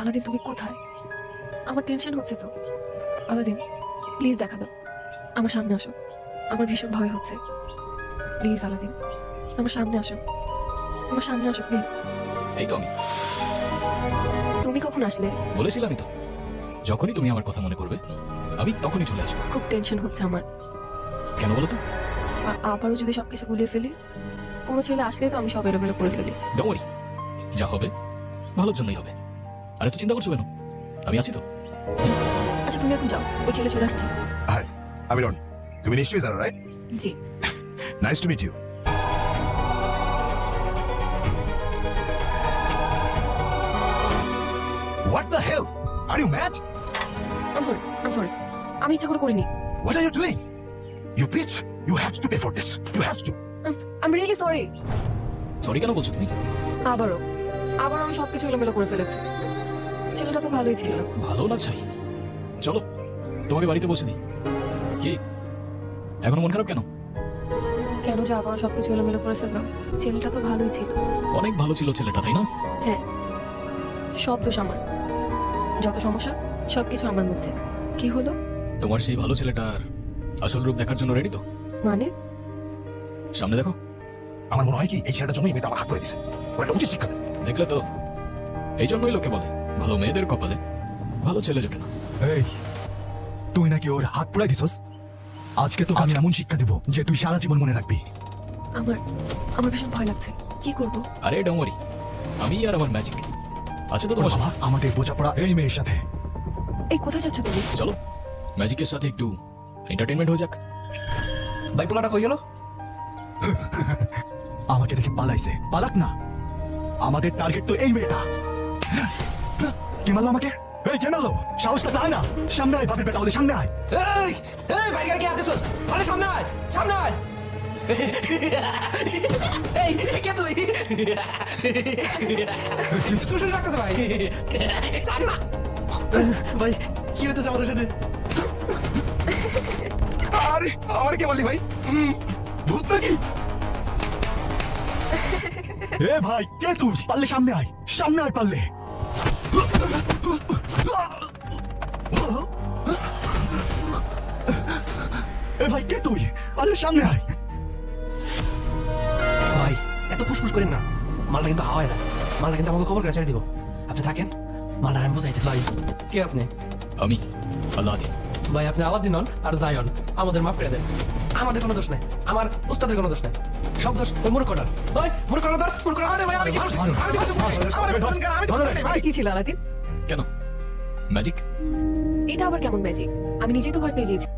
Aladdin তুমি কোথায়? আমার টেনশন হচ্ছে তো। আলাদিন প্লিজ দেখা দাও, আমার সামনে আসো, আমার ভীষণ ভয় হচ্ছে। প্লিজ আলাদিন আমার সামনে আসো, আমার সামনে আসো প্লিজ। এই তো আমি। তুমি কখন আসলে? বলেছিলামই তো, যখনই তুমি আমার কথা মনে করবে আমি তখনই চলে আসবো। খুব টেনশন হচ্ছে আমার। কেন বলো তো? আবারও যদি সবকিছু গুলিয়ে ফেলি, কোনো ছেলে আসলে তো আমি সব এলোমেলো করে ফেলি। ডোন্ট ওয়ারি, যা হবে ভালোর জন্যই হবে। আরে তো চিন্তা করছো কেন, আমি আছি তো। আচ্ছা তুমি এখন যাও, ওই ছেলে চলে আসছে। হাই, আমি রনি। তুমি নিশ্চয়ই জানো, রাইট? জি। Nice to meet you. What the hell? Are you mad? I'm sorry, আমি ইচ্ছা করে করিনি। What are you doing? You bitch! You have to pay for this. You have to. I am really sorry. Sorry কেন বলছো তুমি? আবারও আমি সবকিছু এলোমেলো করে ফেলেছি। ছেলেটা তো ভালোই ছিল। ভালো না চাই, চলো তোমাকে বাড়িতে বসে দিই। কি এখনো মন খারাপ কেন? কেন যে আবারও সবকিছু এলোমেলো করে ফেললাম? ছেলেটা তো ভালোই ছিল। অনেক ভালো ছিল ছেলেটা, তাই না? হ্যাঁ, সব দোষ আমার। যত সমস্যা সবকিছু আমার মধ্যে। কি হলো? তোমার সেই ভালো ছেলেটার আসল রূপ দেখার জন্য রেডি তো? মানে সামনে দেখো। আমার মনে হয় কি এই ছেলেটার জন্যই মেয়েটা আমার হাত ধরে দিছে। ওর একটা উচিত শিক্ষা দেন। দেখলে তো, এই জন্যই লোকে বলে ভালো মেয়েদের কপালে ভালো ছেলে জোটে না। এই, তুই নাকি ওর হাত পুড়াই দিছস? আজকে তো আমি এমন শিক্ষা দিব যে তুই সারা জীবন মনে রাখবি। আমার ভীষণ ভয় লাগছে। কি করব? আরে ডোন্ট ওয়ারি, আমি আর আমার ম্যাজিক আছে তো তোমার সাথে। বাবা, আমাদের বোঝাপড়া এই মেয়ের সাথে। এই কোথায় যাচ্ছ তুমি? চলো ম্যাজিকের সাথে একটু এন্টারটেইনমেন্ট হয়ে যাক। বাইপোলাটা কই গেল? আমাকে দেখে পালাইছে। পালাক না, আমাদের টার্গেট তো এই মেয়েটা। কে মারলো আমাকে? এই কে মারলো? সাহসটা পায় না। সামনে আয় বাপের বেটা হলে সামনে আয়। এই এই ভাইগা কি আতেছস? আরে সামনে আয়, সামনে আয়। এই কে তুই? শুশুন রাখতেছে ভাই। চান না। ভাই কি হইতেছে আমাদের সাথে? আরে আমার কে বললি ভাই? ভূত নাকি? এ ভাই, কে তুই? পারলে সামনে আয়, সামনে আয় পারলে। এ ভাই, কে তুই? পারলে সামনে আয়। ভাই এত ফুসফুস করেন না, মালটা কিন্তু হাওয়ায় দেয়। মালটা কিন্তু আমাকে খবর করে ছেড়ে দিব। আপনি থাকেন, মালটা আমি বুঝাইতেছি। ভাই কে আপনি? আমি আল্লাদিন। ভাই আপনি আলাদিন হন আর জায়ন, আমাদের মাফ করে দেন। আমাদের কোনো দোষ নেই, আমার উস্তাদের কোনো দোষ নেই। সব দোষ ওই মূর্খটার। ওই মূর্খটা ধর, মূর্খটা। আরে ভাই আমি কি করছি? আমি কি করছি? আমার বেতন কেন? আমি তো করি নাই ভাই। কি ছিল আলাদিন? কেন ম্যাজিক? এটা আবার কেমন ম্যাজিক? আমি নিজেই তো ভয় পেয়ে গিয়েছি।